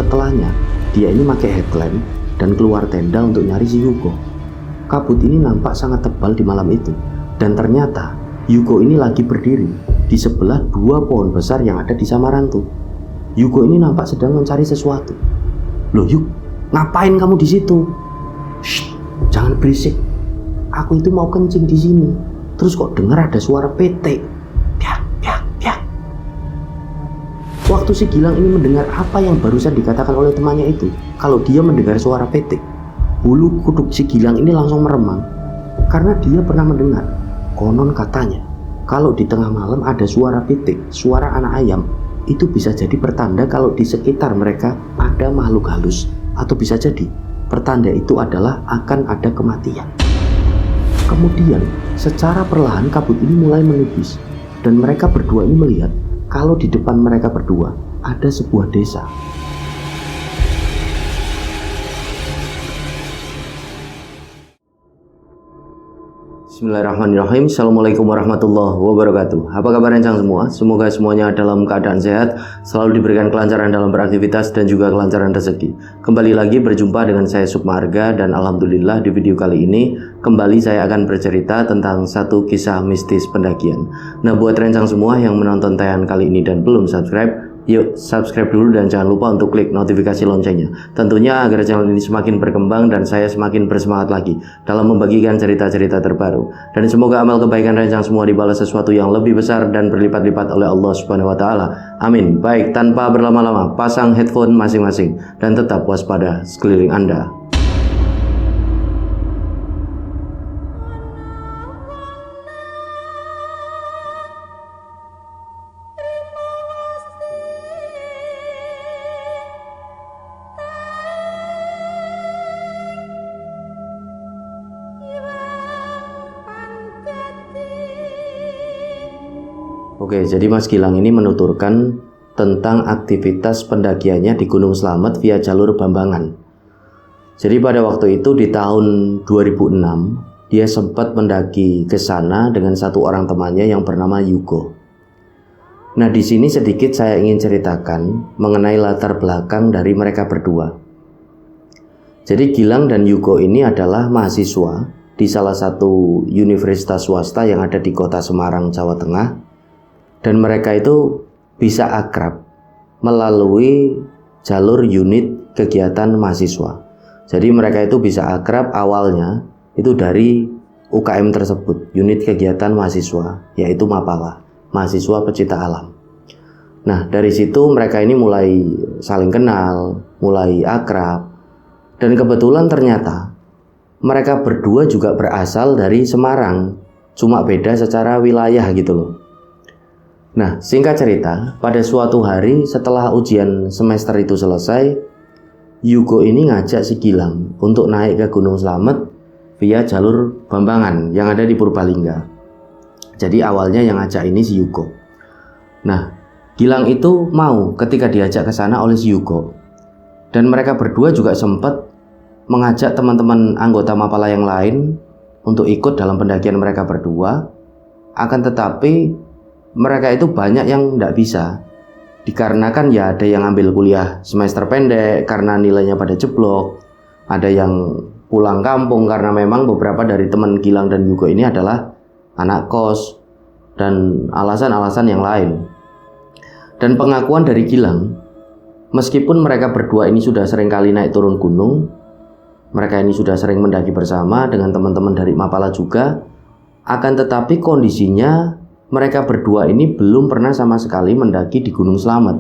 setelahnya dia ini pakai headlamp dan keluar tenda untuk nyari si Yuko. Kabut ini nampak sangat tebal di malam itu, dan ternyata Yuko ini lagi berdiri di sebelah dua pohon besar yang ada di samaran tuh. Yuko ini nampak sedang mencari sesuatu. Loh Yuk, ngapain kamu di situ? Shh, jangan berisik. Aku itu mau kencing di sini. Terus kok dengar ada suara petek. Piak, piak, piak. Waktu si Gilang ini mendengar apa yang barusan dikatakan oleh temannya itu, kalau dia mendengar suara petek, bulu kuduk si Gilang ini langsung meremang. Karena dia pernah mendengar, konon katanya, kalau di tengah malam ada suara petek, suara anak ayam, itu bisa jadi pertanda kalau di sekitar mereka ada makhluk halus. Atau bisa jadi pertanda itu adalah akan ada kematian. Kemudian secara perlahan kabut ini mulai menipis, dan mereka berdua ini melihat kalau di depan mereka berdua ada sebuah desa. Bismillahirrahmanirrahim. Assalamualaikum warahmatullahi wabarakatuh. Apa kabar rencang semua? Semoga semuanya dalam keadaan sehat, selalu diberikan kelancaran dalam beraktivitas dan juga kelancaran rezeki. Kembali lagi berjumpa dengan saya Sukmarga, dan alhamdulillah di video kali ini kembali saya akan bercerita tentang satu kisah mistis pendakian. Nah, buat rencang semua yang menonton tayangan kali ini dan belum subscribe, yuk subscribe dulu dan jangan lupa untuk klik notifikasi loncengnya. Tentunya agar channel ini semakin berkembang dan saya semakin bersemangat lagi dalam membagikan cerita-cerita terbaru. Dan semoga amal kebaikan rencang semua dibalas sesuatu yang lebih besar dan berlipat-lipat oleh Allah Subhanahu wa taala. Amin. Baik, tanpa berlama-lama, pasang headphone masing-masing dan tetap waspada sekeliling Anda. Oke, jadi Mas Gilang ini menuturkan tentang aktivitas pendakiannya di Gunung Slamet via jalur Bambangan. Jadi pada waktu itu di tahun 2006, dia sempat mendaki ke sana dengan satu orang temannya yang bernama Yuko. Nah, di sini sedikit saya ingin ceritakan mengenai latar belakang dari mereka berdua. Jadi Gilang dan Yuko ini adalah mahasiswa di salah satu universitas swasta yang ada di kota Semarang, Jawa Tengah. Dan mereka itu bisa akrab melalui jalur unit kegiatan mahasiswa. Jadi mereka itu bisa akrab awalnya itu dari UKM tersebut, unit kegiatan mahasiswa, yaitu Mapala, mahasiswa pecinta alam. Nah, dari situ mereka ini mulai saling kenal, mulai akrab. Dan kebetulan ternyata mereka berdua juga berasal dari Semarang, cuma beda secara wilayah gitu loh. Nah, singkat cerita, pada suatu hari setelah ujian semester itu selesai, Yuko ini ngajak si Gilang untuk naik ke Gunung Slamet via jalur Bambangan yang ada di Purbalingga. Jadi awalnya yang ngajak ini si Yuko. Nah, Gilang itu mau ketika diajak ke sana oleh si Yuko. Dan mereka berdua juga sempat mengajak teman-teman anggota Mapala yang lain untuk ikut dalam pendakian mereka berdua. Akan tetapi mereka itu banyak yang tidak bisa, dikarenakan ya ada yang ambil kuliah semester pendek karena nilainya pada jeblok, ada yang pulang kampung karena memang beberapa dari teman Gilang dan Yuko ini adalah anak kos, dan alasan-alasan yang lain. Dan pengakuan dari Gilang, meskipun mereka berdua ini sudah sering kali naik turun gunung, mereka ini sudah sering mendaki bersama dengan teman-teman dari Mapala juga, akan tetapi kondisinya mereka berdua ini belum pernah sama sekali mendaki di Gunung Slamet.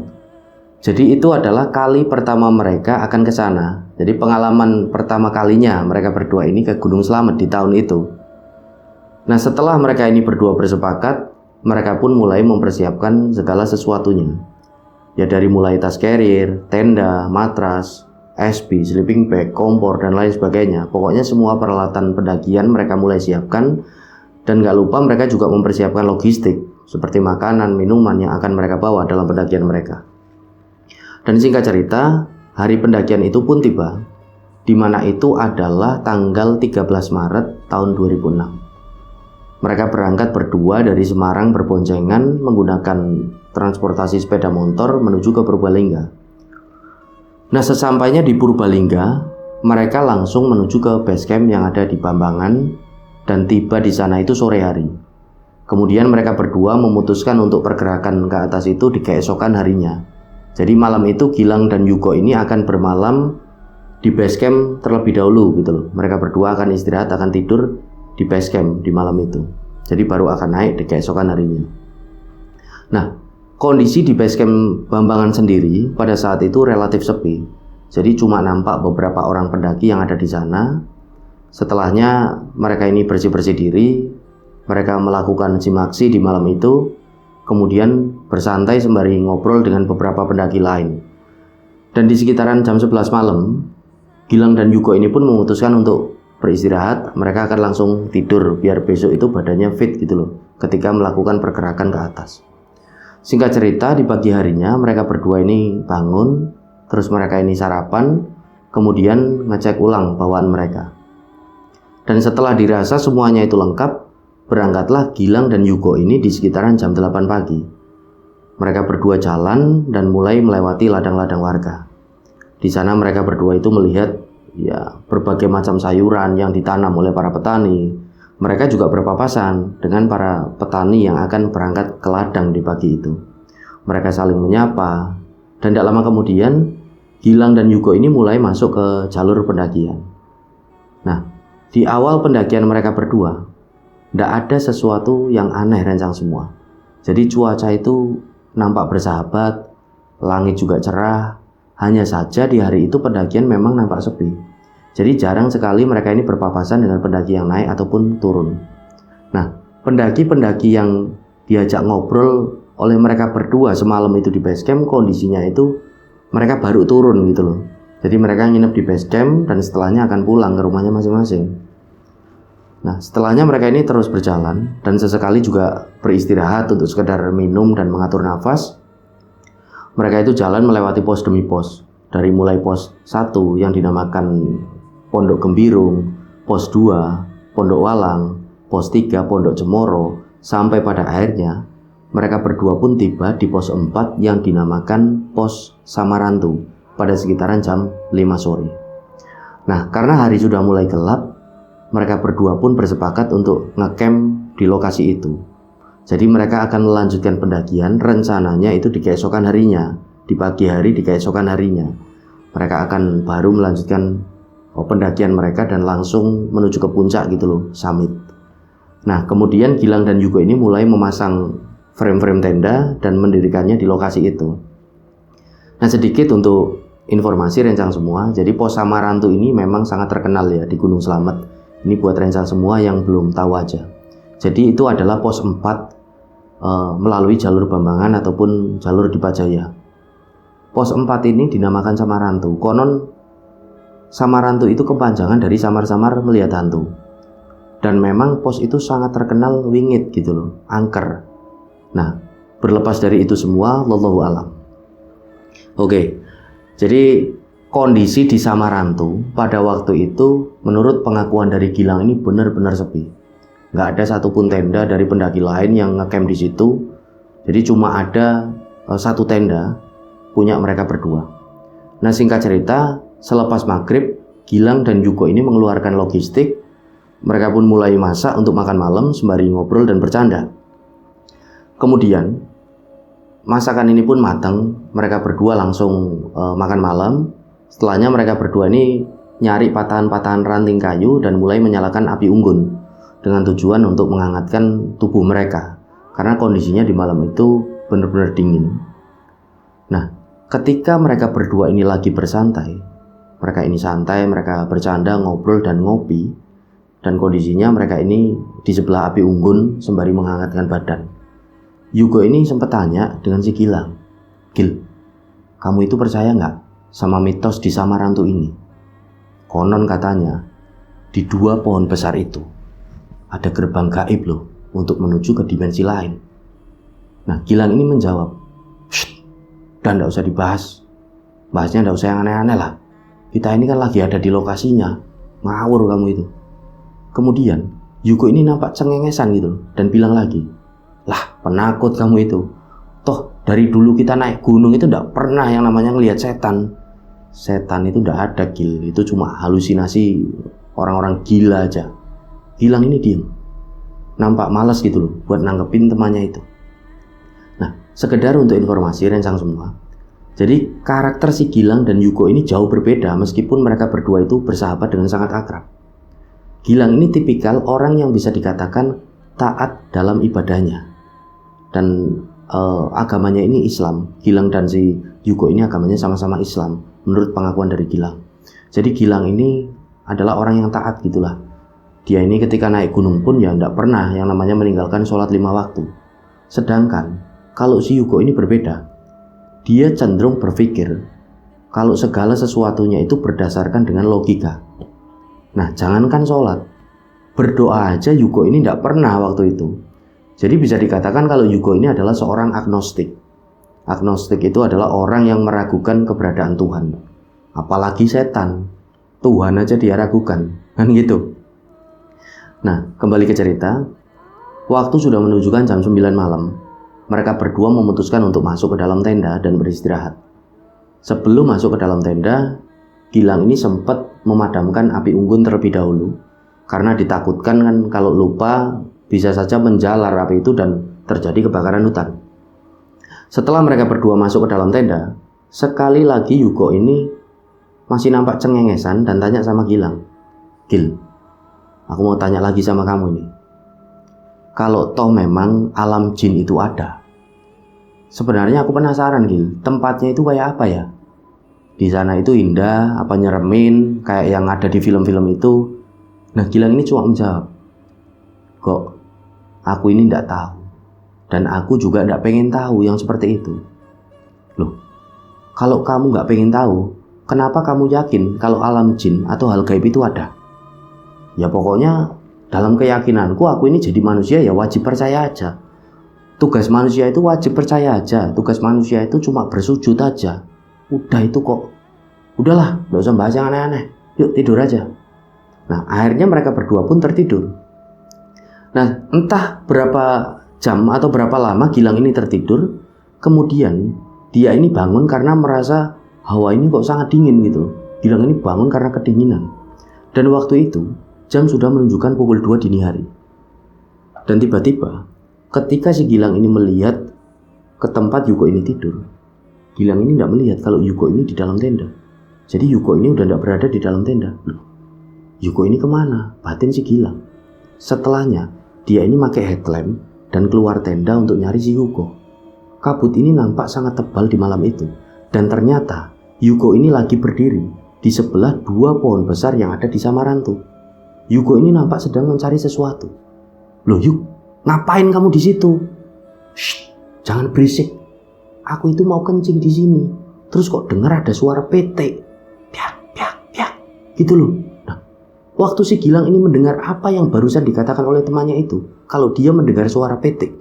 Jadi itu adalah kali pertama mereka akan ke sana. Jadi pengalaman pertama kalinya mereka berdua ini ke Gunung Slamet di tahun itu. Nah, setelah mereka ini berdua bersepakat, mereka pun mulai mempersiapkan segala sesuatunya. Ya dari mulai tas carrier, tenda, matras, SB, sleeping bag, kompor, dan lain sebagainya. Pokoknya semua peralatan pendakian mereka mulai siapkan. Dan gak lupa mereka juga mempersiapkan logistik seperti makanan, minuman yang akan mereka bawa dalam pendakian mereka. Dan singkat cerita, hari pendakian itu pun tiba, di mana itu adalah tanggal 13 Maret tahun 2006. Mereka berangkat berdua dari Semarang berboncengan menggunakan transportasi sepeda motor menuju ke Purbalingga. Nah, sesampainya di Purbalingga, mereka langsung menuju ke base camp yang ada di Bambangan dan tiba di sana itu sore hari. Kemudian mereka berdua memutuskan untuk pergerakan ke atas itu di keesokan harinya. Jadi malam itu Gilang dan Yugo ini akan bermalam di base camp terlebih dahulu gitu loh. Mereka berdua akan istirahat, akan tidur di base camp di malam itu. Jadi baru akan naik di keesokan harinya. Nah, kondisi di base camp Bambangan sendiri pada saat itu relatif sepi. Jadi cuma nampak beberapa orang pendaki yang ada di sana. Setelahnya mereka ini bersih-bersih diri, mereka melakukan simaksi di malam itu, kemudian bersantai sembari ngobrol dengan beberapa pendaki lain. Dan di sekitaran jam 11 malam, Gilang dan Yugo ini pun memutuskan untuk beristirahat. Mereka akan langsung tidur biar besok itu badannya fit gitu loh ketika melakukan pergerakan ke atas. Singkat cerita, di pagi harinya mereka berdua ini bangun, terus mereka ini sarapan, kemudian ngecek ulang bawaan mereka. Dan setelah dirasa semuanya itu lengkap, berangkatlah Gilang dan Yugo ini di sekitaran jam 8 pagi. Mereka berdua jalan dan mulai melewati ladang-ladang warga. Di sana mereka berdua itu melihat berbagai macam sayuran yang ditanam oleh para petani. Mereka juga berpapasan dengan para petani yang akan berangkat ke ladang di pagi itu. Mereka saling menyapa, dan tidak lama kemudian Gilang dan Yugo ini mulai masuk ke jalur pendakian. Nah, di awal pendakian mereka berdua, tidak ada sesuatu yang aneh rencang semua. Jadi cuaca itu nampak bersahabat, langit juga cerah. Hanya saja di hari itu pendakian memang nampak sepi. Jadi jarang sekali mereka ini berpapasan dengan pendaki yang naik ataupun turun. Nah, pendaki-pendaki yang diajak ngobrol oleh mereka berdua semalam itu di base camp, kondisinya itu mereka baru turun gitu loh. Jadi mereka nginep di base camp dan setelahnya akan pulang ke rumahnya masing-masing. Nah, setelahnya mereka ini terus berjalan dan sesekali juga beristirahat untuk sekedar minum dan mengatur nafas. Mereka itu jalan melewati pos demi pos. Dari mulai pos 1 yang dinamakan Pondok Gembirung, pos 2 Pondok Walang, pos 3 Pondok Cemoro, sampai pada akhirnya mereka berdua pun tiba di pos 4 yang dinamakan pos Samarantu pada sekitaran jam 5 sore. Nah, karena hari sudah mulai gelap, mereka berdua pun bersepakat untuk ngecamp di lokasi itu. Jadi mereka akan melanjutkan pendakian rencananya itu di keesokan harinya, di pagi hari di keesokan harinya. Mereka akan baru melanjutkan pendakian mereka dan langsung menuju ke puncak gitu loh, summit. Nah, kemudian Gilang dan Yugo ini mulai memasang frame-frame tenda dan mendirikannya di lokasi itu. Nah, sedikit untuk informasi rencang semua, jadi pos Samarantu ini memang sangat terkenal ya di Gunung Slamet. Ini buat rencang semua yang belum tahu aja. Jadi itu adalah pos 4 melalui jalur Bambangan ataupun jalur Dipajaya. Pos 4 ini dinamakan Samarantu. Konon Samarantu itu kepanjangan dari samar-samar melihat hantu. Dan memang pos itu sangat terkenal wingit gitu loh, angker. Nah, berlepas dari itu semua, wallahu alam. Oke, jadi kondisi di Samarantu pada waktu itu menurut pengakuan dari Gilang ini benar-benar sepi. Nggak ada satupun tenda dari pendaki lain yang ngecamp di situ. Jadi cuma ada satu tenda punya mereka berdua. Nah, singkat cerita, selepas maghrib, Gilang dan Yugo ini mengeluarkan logistik. Mereka pun mulai masak untuk makan malam sembari ngobrol dan bercanda. Kemudian masakan ini pun matang. Mereka berdua langsung makan malam. Setelahnya mereka berdua ini nyari patahan-patahan ranting kayu dan mulai menyalakan api unggun dengan tujuan untuk menghangatkan tubuh mereka karena kondisinya di malam itu benar-benar dingin. Nah, ketika mereka berdua ini lagi bersantai, mereka bercanda, ngobrol dan ngopi, dan kondisinya mereka ini di sebelah api unggun sembari menghangatkan badan. Yugo ini sempat tanya dengan si Gilang, "Gil, kamu itu percaya nggak sama mitos di Samarantu ini? Konon katanya di 2 pohon besar itu ada gerbang gaib loh untuk menuju ke dimensi lain." Nah, Gilang ini menjawab, "Shh, dan gak usah dibahas. Bahasnya gak usah yang aneh-aneh lah. Kita ini kan lagi ada di lokasinya. Ngawur kamu itu." Kemudian Yugo ini nampak cengengesan gitu dan bilang lagi, "Lah, penakut kamu itu. Toh dari dulu kita naik gunung itu gak pernah yang namanya ngelihat setan. setan itu tidak ada, Gil. Itu cuma halusinasi orang-orang gila aja. Gilang ini diem, nampak malas gitu loh buat nanggepin temannya itu. Nah, sekedar untuk informasi rencang semua, jadi karakter si Gilang dan Yuko ini jauh berbeda meskipun mereka berdua itu bersahabat dengan sangat akrab. Gilang ini tipikal orang yang bisa dikatakan taat dalam ibadahnya, dan agamanya ini Islam. Gilang dan si Yuko ini agamanya sama-sama Islam menurut pengakuan dari Gilang. Jadi Gilang ini adalah orang yang taat gitulah. Dia ini ketika naik gunung pun ya tidak pernah yang namanya meninggalkan sholat 5 waktu. Sedangkan kalau si Yuko ini berbeda. Dia cenderung berpikir kalau segala sesuatunya itu berdasarkan dengan logika. Nah, jangankan sholat, berdoa aja Yuko ini tidak pernah waktu itu. Jadi bisa dikatakan kalau Yuko ini adalah seorang agnostik. Agnostik itu adalah orang yang meragukan keberadaan Tuhan. Apalagi setan, Tuhan aja dia ragukan, kan gitu. Nah, kembali ke cerita. Waktu sudah menunjukkan jam 9 malam. Mereka berdua memutuskan untuk masuk ke dalam tenda dan beristirahat. Sebelum masuk ke dalam tenda, Gilang ini sempat memadamkan api unggun terlebih dahulu. Karena ditakutkan kan kalau lupa bisa saja menjalar api itu dan terjadi kebakaran hutan. Setelah mereka berdua masuk ke dalam tenda, sekali lagi Yuko ini masih nampak cengengesan dan tanya sama Gilang, "Gil, aku mau tanya lagi sama kamu ini. Kalau toh memang alam jin itu ada, sebenarnya aku penasaran, Gil, tempatnya itu kayak apa ya? Di sana itu indah, apa nyeremin, kayak yang ada di film-film itu?" Nah, Gilang ini cuma menjawab, "Kok, aku ini tidak tahu. Dan aku juga tidak pengen tahu yang seperti itu." Loh, kalau kamu nggak pengen tahu, kenapa kamu yakin kalau alam jin atau hal gaib itu ada? Ya pokoknya dalam keyakinanku aku ini jadi manusia ya wajib percaya aja. Tugas manusia itu wajib percaya aja. Tugas manusia itu cuma bersujud aja. Udah itu kok. Udahlah, gak usah bahas yang aneh-aneh. Yuk tidur aja. Nah, akhirnya mereka berdua pun tertidur. Nah, entah berapa jam atau berapa lama Gilang ini tertidur. Kemudian dia ini bangun karena merasa hawa ini kok sangat dingin gitu. Gilang ini bangun karena kedinginan. Dan waktu itu jam sudah menunjukkan pukul 2 dini hari. Dan tiba-tiba ketika si Gilang ini melihat ke tempat Yuko ini tidur, Gilang ini tidak melihat kalau Yuko ini di dalam tenda. Jadi Yuko ini udah tidak berada di dalam tenda. Loh, Yuko ini kemana? Batin si Gilang. Setelahnya dia ini pakai headlamp dan keluar tenda untuk nyari si Yuko. Kabut ini nampak sangat tebal di malam itu. Dan ternyata Yuko ini lagi berdiri di sebelah 2 pohon besar yang ada di Samarantu. Yuko ini nampak sedang mencari sesuatu. "Loh Yuk, ngapain kamu di situ?" "Shh, jangan berisik. Aku itu mau kencing di sini. Terus kok dengar ada suara petek. Piak, piak, piak." Gitu loh. Nah, waktu si Gilang ini mendengar apa yang barusan dikatakan oleh temannya itu, kalau dia mendengar suara petek,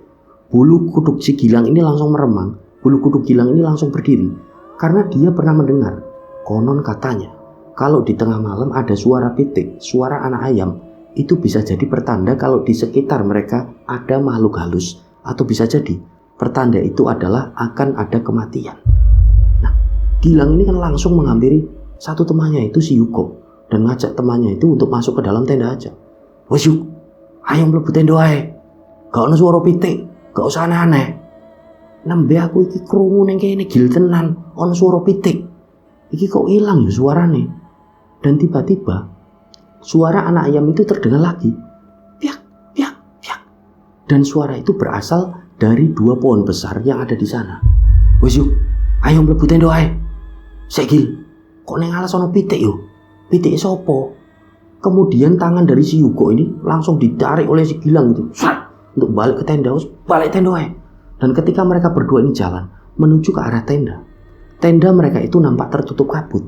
bulu kuduk si Gilang ini langsung meremang. Bulu kuduk Gilang ini langsung berdiri. Karena dia pernah mendengar, konon katanya, kalau di tengah malam ada suara pitik, suara anak ayam, itu bisa jadi pertanda kalau di sekitar mereka ada makhluk halus. Atau bisa jadi pertanda itu adalah akan ada kematian. Nah, Gilang ini kan langsung menghampiri satu temannya itu si Yuko dan ngajak temannya itu untuk masuk ke dalam tenda aja. "Wes Yuk, ayo mlebu tenda ae. Gak ono suara pitik, gak usah aneh-aneh. Nembe aku iki krungu ning kene Gil tenan, ono suara pitik. Iki kok hilang ya suarane?" Dan tiba-tiba suara anak ayam itu terdengar lagi. Piak, piak, piak. Dan suara itu berasal dari 2 pohon besar yang ada di sana. "Wes Yuk, ayo mlebu tenda ae. Sek Gil, kok ning alas ono pitik yo? Pitik sopo?" Kemudian tangan dari si Yuko ini langsung ditarik oleh si Gilang gitu. Untuk balik ke tenda, balik tenda ae. Dan ketika mereka berdua ini jalan menuju ke arah tenda, tenda mereka itu nampak tertutup kabut.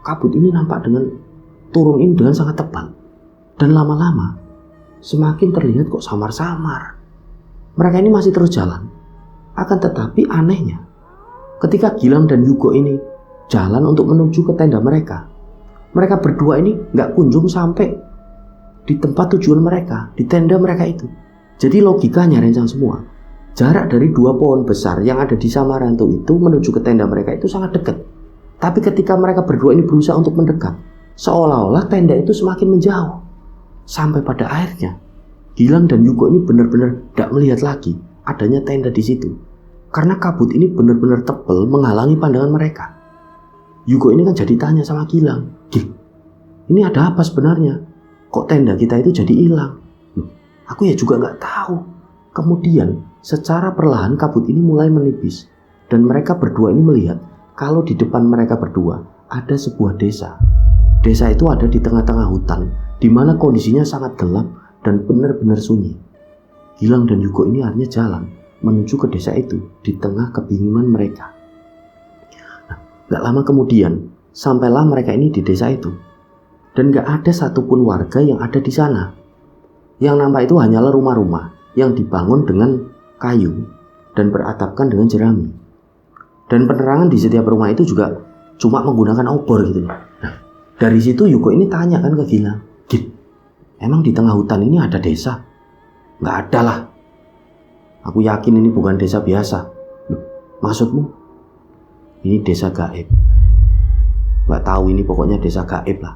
Kabut ini nampak turun ini dengan sangat tebal. Dan lama-lama semakin terlihat kok samar-samar. Mereka ini masih terus jalan. Akan tetapi anehnya, ketika Gilang dan Yuko ini jalan untuk menuju ke tenda mereka, mereka berdua ini gak kunjung sampai di tempat tujuan mereka, di tenda mereka itu. Jadi logikanya rencang semua, jarak dari 2 pohon besar yang ada di Samarantu itu menuju ke tenda mereka itu sangat dekat. Tapi ketika mereka berdua ini berusaha untuk mendekat, seolah-olah tenda itu semakin menjauh. Sampai pada akhirnya Gilang dan Yugo ini benar-benar tidak melihat lagi adanya tenda di situ. Karena kabut ini benar-benar tebal menghalangi pandangan mereka. Yugo ini kan jadi tanya sama Gilang, "Gil, ini ada apa sebenarnya? Kok tenda kita itu jadi hilang?" Aku ya juga nggak tahu. Kemudian secara perlahan kabut ini mulai menipis. Dan mereka berdua ini melihat kalau di depan mereka berdua ada sebuah desa. Desa itu ada di tengah-tengah hutan, di mana kondisinya sangat gelap dan benar-benar sunyi. Gilang dan Yugo ini akhirnya jalan menuju ke desa itu di tengah kebingungan mereka. Nah, gak lama kemudian sampailah mereka ini di desa itu. Dan gak ada satupun warga yang ada di sana. Yang nampak itu hanyalah rumah-rumah yang dibangun dengan kayu dan beratapkan dengan jerami. Dan penerangan di setiap rumah itu juga cuma menggunakan obor gitu. Nah, dari situ Yugo ini tanya kan ke Gilang, "Gil, emang di tengah hutan ini ada desa?" "Nggak ada lah. Aku yakin ini bukan desa biasa." "Loh, maksudmu?" "Ini desa gaib." "Nggak tahu, ini pokoknya desa gaib lah.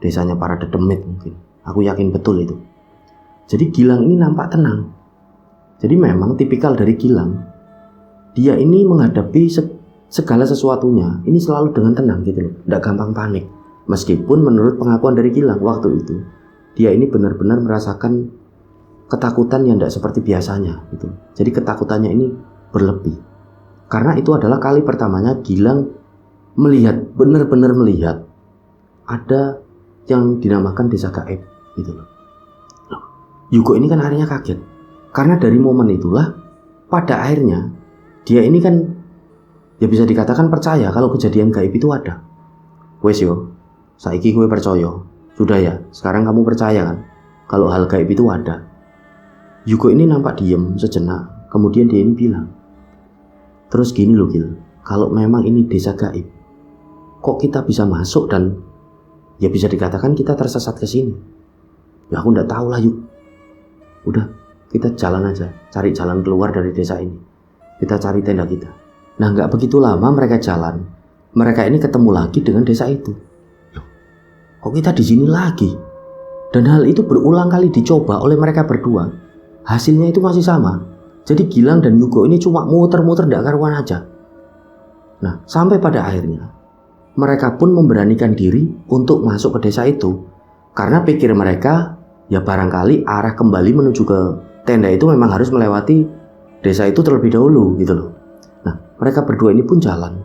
Desanya para dedemit mungkin. Aku yakin betul itu." Jadi Gilang ini nampak tenang. Jadi memang tipikal dari Gilang, dia ini menghadapi segala sesuatunya ini selalu dengan tenang gitu loh, tidak gampang panik. Meskipun menurut pengakuan dari Gilang waktu itu, dia ini benar-benar merasakan ketakutan yang tidak seperti biasanya gitu. Jadi ketakutannya ini berlebih. Karena itu adalah kali pertamanya Gilang melihat, benar-benar melihat ada yang dinamakan desa gaib gitu loh. Yugo ini kan akhirnya kaget. Karena dari momen itulah pada akhirnya dia ini kan ya bisa dikatakan percaya kalau kejadian gaib itu ada. "Wes yo, saiki gue percaya. Sudah ya, sekarang kamu percaya kan kalau hal gaib itu ada." Yugo ini nampak diem sejenak. Kemudian dia ini bilang, "Terus gini loh Gil, kalau memang ini desa gaib, kok kita bisa masuk dan ya bisa dikatakan kita tersesat ke sini?" "Ya aku nggak tahu lah Yuk. Udah, kita jalan aja, cari jalan keluar dari desa ini. Kita cari tenda kita." Nah, nggak begitu lama mereka jalan, mereka ini ketemu lagi dengan desa itu. Loh, kok kita di sini lagi? Dan hal itu berulang kali dicoba oleh mereka berdua. Hasilnya itu masih sama. Jadi Gilang dan Yugo ini cuma muter-muter nggak karuan aja. Nah, sampai pada akhirnya mereka pun memberanikan diri untuk masuk ke desa itu. Karena pikir mereka, ya barangkali arah kembali menuju ke tenda itu memang harus melewati desa itu terlebih dahulu gitu loh. Nah, mereka berdua ini pun jalan.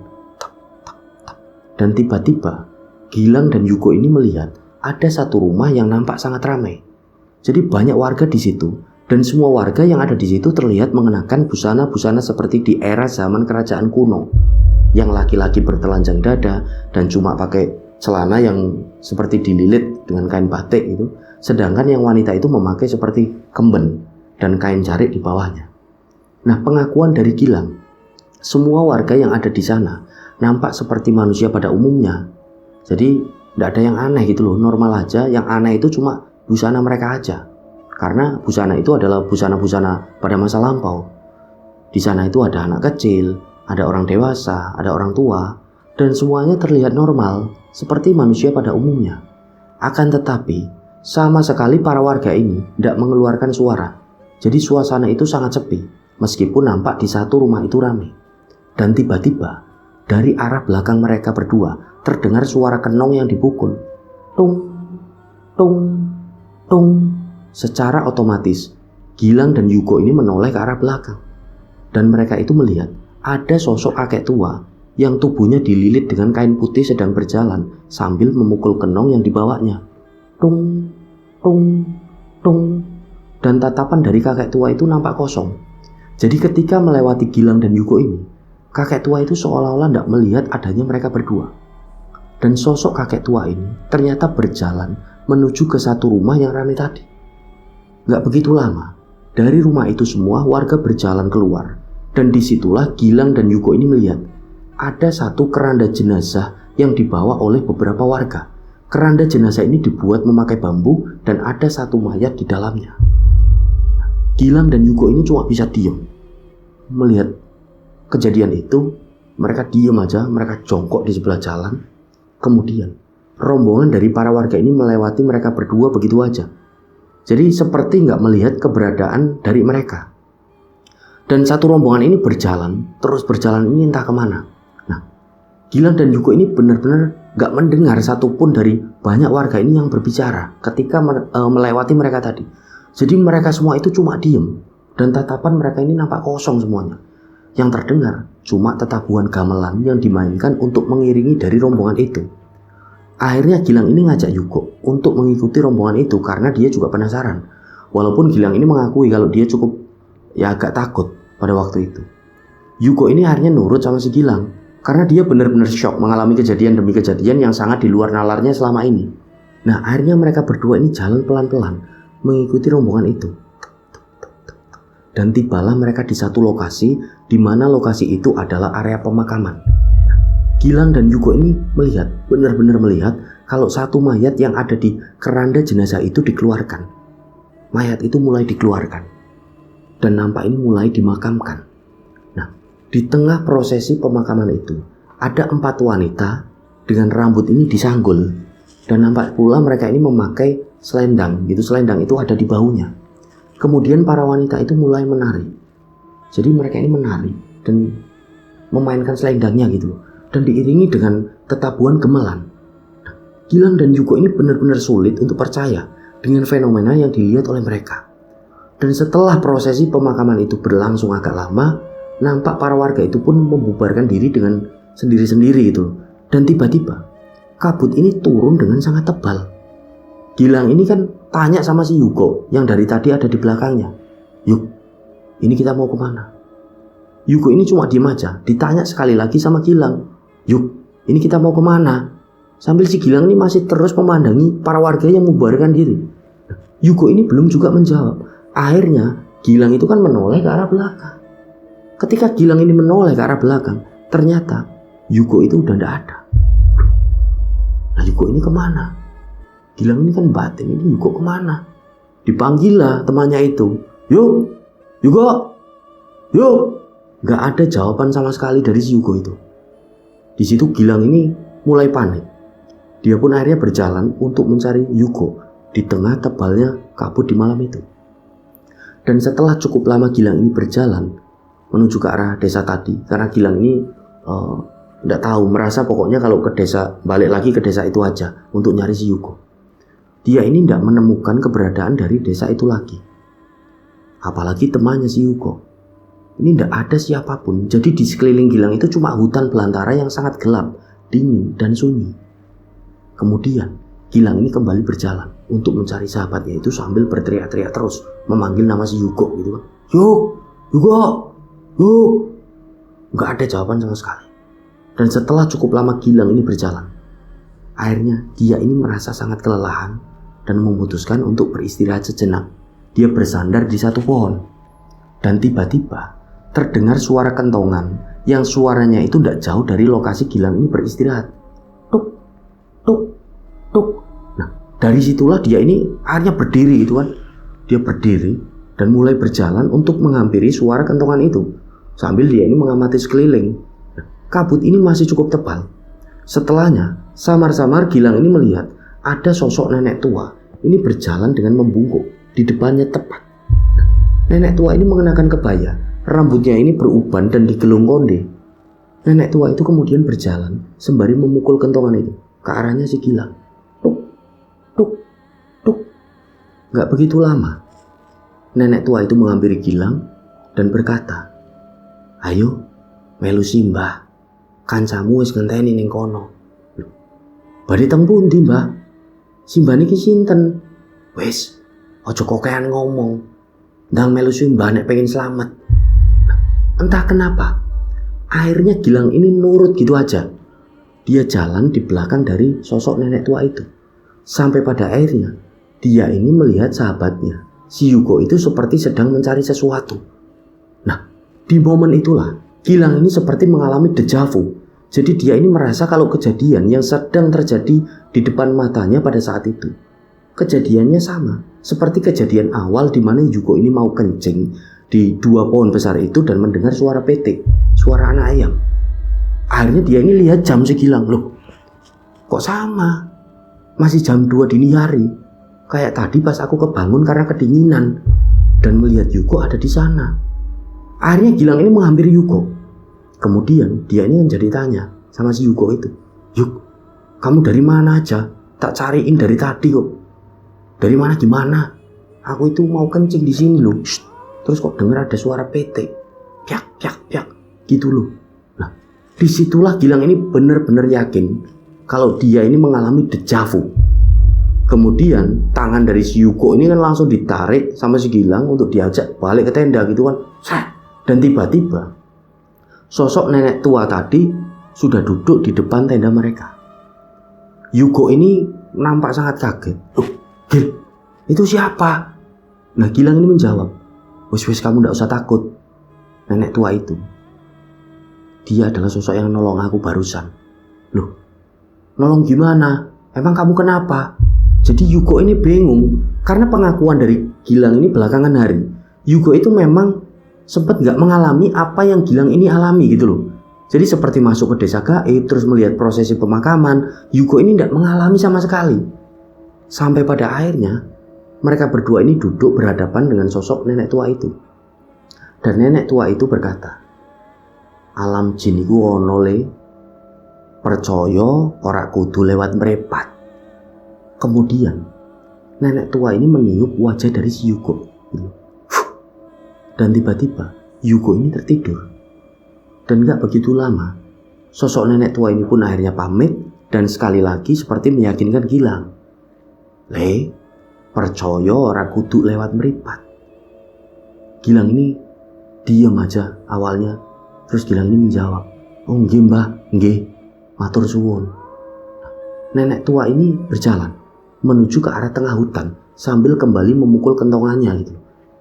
Dan tiba-tiba Gilang dan Yugo ini melihat ada satu rumah yang nampak sangat ramai. Jadi banyak warga di situ, dan semua warga yang ada di situ terlihat mengenakan busana-busana seperti di era zaman kerajaan kuno. Yang laki-laki bertelanjang dada dan cuma pakai celana yang seperti dililit dengan kain batik itu. Sedangkan yang wanita itu memakai seperti kemben dan kain jarik di bawahnya. Nah, pengakuan dari Gilang, semua warga yang ada di sana nampak seperti manusia pada umumnya. Jadi tidak ada yang aneh gitu loh, normal aja. Yang aneh itu cuma busana mereka aja. Karena busana itu adalah busana-busana pada masa lampau. Di sana itu ada anak kecil, ada orang dewasa, ada orang tua, dan semuanya terlihat normal seperti manusia pada umumnya. Akan tetapi sama sekali para warga ini tidak mengeluarkan suara. Jadi suasana itu sangat sepi, meskipun nampak di satu rumah itu ramai. Dan tiba-tiba dari arah belakang mereka berdua terdengar suara kenong yang dipukul. Tung, tung, tung. Secara otomatis Gilang dan Yugo ini menoleh ke arah belakang. Dan mereka itu melihat ada sosok kakek tua yang tubuhnya dililit dengan kain putih sedang berjalan sambil memukul kenong yang dibawanya. Tung, tung, tung. Dan tatapan dari kakek tua itu nampak kosong. Jadi ketika melewati Gilang dan Yugo ini, kakek tua itu seolah-olah tidak melihat adanya mereka berdua. Dan sosok kakek tua ini ternyata berjalan menuju ke satu rumah yang ramai tadi. Gak begitu lama, dari rumah itu semua warga berjalan keluar. Dan disitulah Gilang dan Yugo ini melihat ada satu keranda jenazah yang dibawa oleh beberapa warga. Keranda jenazah ini dibuat memakai bambu dan ada satu mayat di dalamnya. Gilang dan Yugo ini cuma bisa diam melihat kejadian itu. mereka diam aja, mereka jongkok di sebelah jalan. Kemudian rombongan dari para warga ini melewati mereka berdua begitu aja. Jadi seperti nggak melihat keberadaan dari mereka. Dan satu rombongan ini berjalan, terus berjalan ini entah kemana. Nah, Gilang dan Yugo ini benar-benar nggak mendengar satupun dari banyak warga ini yang berbicara ketika melewati mereka tadi. Jadi mereka semua itu cuma diem, dan tatapan mereka ini nampak kosong semuanya. Yang terdengar cuma tetabuhan gamelan yang dimainkan untuk mengiringi dari rombongan itu. Akhirnya Gilang ini ngajak Yugo untuk mengikuti rombongan itu karena dia juga penasaran. Walaupun Gilang ini mengakui kalau dia cukup agak takut pada waktu itu. Yugo ini akhirnya nurut sama si Gilang karena dia benar-benar shock mengalami kejadian demi kejadian yang sangat di luar nalarnya selama ini. Nah, akhirnya mereka berdua ini jalan pelan-pelan mengikuti rombongan itu. Dan tibalah mereka di satu lokasi di mana lokasi itu adalah area pemakaman. Gilang dan Yugo ini melihat, benar-benar melihat kalau satu mayat yang ada di keranda jenazah itu dikeluarkan. Mayat itu mulai dikeluarkan dan nampak ini mulai dimakamkan. Nah, di tengah prosesi pemakaman itu ada 4 wanita dengan rambut ini disanggul dan nampak pula mereka ini memakai selendang. Gitu, selendang itu ada di bahunya. Kemudian para wanita itu mulai menari. Jadi mereka ini menari dan memainkan selendangnya gitu, dan diiringi dengan tetabuhan gamelan. Nah, Gilang dan Yugo ini benar-benar sulit untuk percaya dengan fenomena yang dilihat oleh mereka. Dan setelah prosesi pemakaman itu berlangsung agak lama, nampak para warga itu pun membubarkan diri dengan sendiri-sendiri gitu. Dan tiba-tiba kabut ini turun dengan sangat tebal. Gilang ini kan tanya sama si Yugo yang dari tadi ada di belakangnya. "Yuk, ini kita mau kemana?" Yugo ini cuma diem aja. Ditanya sekali lagi sama Gilang, "Yuk, ini kita mau kemana?" Sambil si Gilang ini masih terus memandangi para warga yang membubarkan diri. Yugo ini belum juga menjawab. Akhirnya Gilang itu kan menoleh ke arah belakang. Ketika Gilang ini menoleh ke arah belakang, ternyata Yugo itu udah tidak ada. Nah, Yugo ini kemana? Gilang ini kan batin, ini Yugo kemana? Dipanggil lah temannya itu, "Yuk, Yugo, yuk." Gak ada jawaban sama sekali dari si Yugo itu. Di situ Gilang ini mulai panik. Dia pun akhirnya berjalan untuk mencari Yugo di tengah tebalnya kabut di malam itu. Dan setelah cukup lama Gilang ini berjalan menuju ke arah desa tadi, karena Gilang ini tidak tahu, merasa pokoknya kalau ke desa, balik lagi ke desa itu aja untuk nyari si Yugo. Dia ini tidak menemukan keberadaan dari desa itu lagi. Apalagi temannya si Yugo. Ini tidak ada siapapun. Jadi di sekeliling Gilang itu cuma hutan belantara yang sangat gelap, dingin, dan sunyi. Kemudian Gilang ini kembali berjalan untuk mencari sahabatnya itu sambil berteriak-teriak terus, memanggil nama si Yugo gitu kan. "Yuk, Yugo, yuk." Gak ada jawaban sama sekali. Dan setelah cukup lama Gilang ini berjalan, akhirnya dia ini merasa sangat kelelahan dan memutuskan untuk beristirahat sejenak. Dia bersandar di satu pohon. Dan tiba-tiba terdengar suara kentongan yang suaranya itu tidak jauh dari lokasi Gilang ini beristirahat. Tuk, tuk, tuk. Nah, dari situlah dia ini akhirnya berdiri gitu kan. Dia berdiri dan mulai berjalan untuk menghampiri suara kentongan itu. Sambil dia ini mengamati sekeliling. Nah, kabut ini masih cukup tebal. Setelahnya, samar-samar Gilang ini melihat ada sosok nenek tua ini berjalan dengan membungkuk di depannya tepat. Nenek tua ini mengenakan kebaya, rambutnya ini beruban dan digelung konde. Nenek tua itu kemudian berjalan sembari memukul kentongan itu ke arahnya si Gilang. Tuk, tuk, tuk. Gak begitu lama, nenek tua itu menghampiri Gilang dan berkata, "Ayo, melu simbah, kancamu wis ngenteni ning kono." "Badhe teng pundi, Mbah? Simbah niki sinten?" "Wis, aja kokean ngomong. Ndang melu simbah nek pengen selamat." Entah kenapa, akhirnya Gilang ini nurut gitu aja. Dia jalan di belakang dari sosok nenek tua itu. Sampai pada akhirnya, dia ini melihat sahabatnya, si Yugo itu seperti sedang mencari sesuatu. Nah, di momen itulah, Gilang ini seperti mengalami deja vu. Jadi dia ini merasa kalau kejadian yang sedang terjadi di depan matanya pada saat itu, kejadiannya sama seperti kejadian awal di mana Yugo ini mau kencing di 2 pohon besar itu dan mendengar suara petik, suara anak ayam. Akhirnya dia ini lihat jam si Gilang, loh kok sama, masih jam 2 dini hari. Kayak tadi pas aku kebangun karena kedinginan dan melihat Yuko ada di sana. Akhirnya Gilang ini menghampiri Yuko. Kemudian dia ini menjadi tanya sama si Yuko itu, Yuk, kamu dari mana aja? Tak cariin dari tadi kok. Dari mana gimana? Aku itu mau kencing di sini loh. Terus kok dengar ada suara PT, piak piak piak gitu loh. Nah, disitulah Gilang ini benar-benar yakin kalau dia ini mengalami dejavu. Kemudian tangan dari si Yuko ini kan langsung ditarik sama si Gilang untuk diajak balik ke tenda gitu kan. Dan tiba-tiba sosok nenek tua tadi sudah duduk di depan tenda mereka. Yuko ini nampak sangat kaget. Loh, Gil, itu siapa? Nah, Gilang ini menjawab, wis kamu gak usah takut. Nenek tua itu, dia adalah sosok yang nolong aku barusan. Loh, nolong gimana? Emang kamu kenapa? Jadi Yuko ini bingung karena pengakuan dari Gilang ini belakangan hari. Yuko itu memang sempat gak mengalami apa yang Gilang ini alami gitu loh. Jadi seperti masuk ke desa gaib terus melihat prosesi pemakaman, Yuko ini gak mengalami sama sekali. Sampai pada akhirnya mereka berdua ini duduk berhadapan dengan sosok nenek tua itu. Dan nenek tua itu berkata, alam jin iku ono le, percaya ora kudu lewat mrepat. Kemudian nenek tua ini meniup wajah dari si Yuko. Dan tiba-tiba Yuko ini tertidur. Dan gak begitu lama, sosok nenek tua ini pun akhirnya pamit dan sekali lagi seperti meyakinkan Gilang. Le, percaya ora kudu lewat mripat. Gilang ini diam aja awalnya. Terus Gilang ini menjawab, oh nggih mbah, nggih, matur suwun. Nenek tua ini berjalan menuju ke arah tengah hutan sambil kembali memukul kentongannya gitu.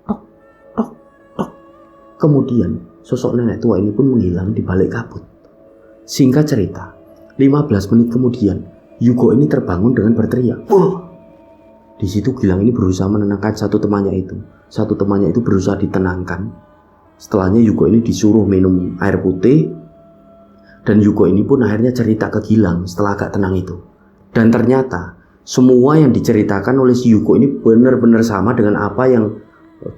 Tok, tok, tok. Kemudian sosok nenek tua ini pun menghilang di balik kabut. Singkat cerita, 15 menit kemudian Yuko ini terbangun dengan berteriak. Di situ Gilang ini berusaha menenangkan satu temannya itu. Satu temannya itu berusaha ditenangkan. Setelahnya Yuko ini disuruh minum air putih. Dan Yuko ini pun akhirnya cerita ke Gilang setelah agak tenang itu. Dan ternyata semua yang diceritakan oleh si Yuko ini benar-benar sama dengan apa yang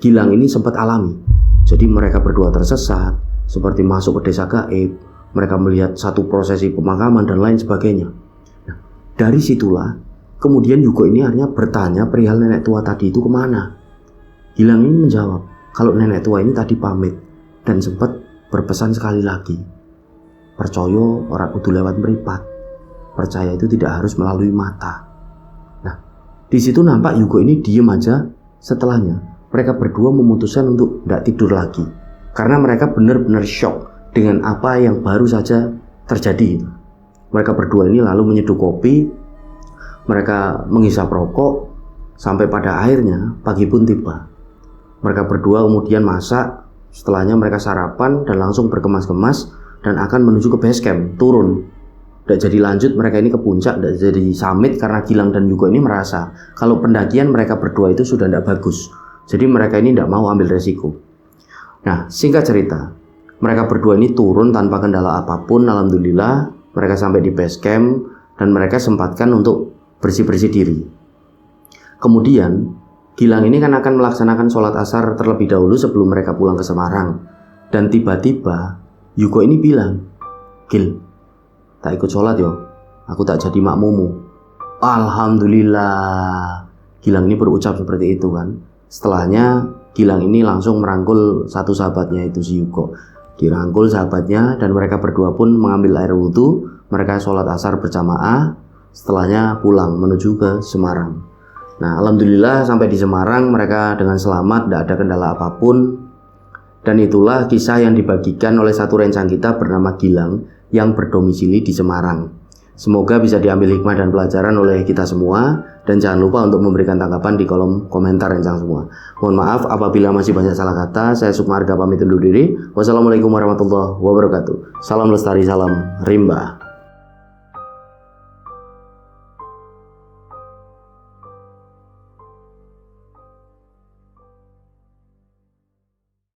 Gilang ini sempat alami. Jadi mereka berdua tersesat, seperti masuk ke desa gaib. Mereka melihat satu prosesi pemakaman dan lain sebagainya. Nah, dari situlah kemudian Yuko ini akhirnya bertanya perihal nenek tua tadi itu kemana. Gilang ini menjawab kalau nenek tua ini tadi pamit dan sempat berpesan sekali lagi, percaya ora kudu lewat mripat. Percaya itu tidak harus melalui mata. Nah, di situ nampak Yuko ini diem aja. Setelahnya mereka berdua memutuskan untuk tidak tidur lagi karena mereka benar-benar shock dengan apa yang baru saja terjadi. Mereka berdua ini lalu menyeduh kopi, mereka menghisap rokok, sampai pada akhirnya pagi pun tiba. Mereka berdua kemudian masak, setelahnya mereka sarapan dan langsung berkemas-kemas dan akan menuju ke base camp, turun. Tidak jadi lanjut, mereka ini ke puncak, tidak jadi summit karena Gilang dan Yuko ini merasa kalau pendakian mereka berdua itu sudah tidak bagus. Jadi mereka ini tidak mau ambil resiko. Nah, singkat cerita, mereka berdua ini turun tanpa kendala apapun. Alhamdulillah, mereka sampai di base camp dan mereka sempatkan untuk bersih-bersih diri. Kemudian, Gilang ini kan akan melaksanakan sholat asar terlebih dahulu sebelum mereka pulang ke Semarang. Dan tiba-tiba, Yuko ini bilang, Gil, tak ikut sholat yo, aku tak jadi makmumu. Alhamdulillah, Gilang ini berucap seperti itu kan. Setelahnya Gilang ini langsung merangkul satu sahabatnya itu si Yuko. Dirangkul sahabatnya dan mereka berdua pun mengambil air wudhu. Mereka sholat asar berjamaah. Setelahnya pulang menuju ke Semarang. Nah, alhamdulillah sampai di Semarang mereka dengan selamat, tidak ada kendala apapun. Dan itulah kisah yang dibagikan oleh satu rencang kita bernama Gilang yang berdomisili di Semarang. Semoga bisa diambil hikmah dan pelajaran oleh kita semua. Dan jangan lupa untuk memberikan tanggapan di kolom komentar rencang semua. Mohon maaf apabila masih banyak salah kata. Saya Sukma Arga pamit undur diri. Wassalamualaikum warahmatullahi wabarakatuh. Salam lestari, salam rimba.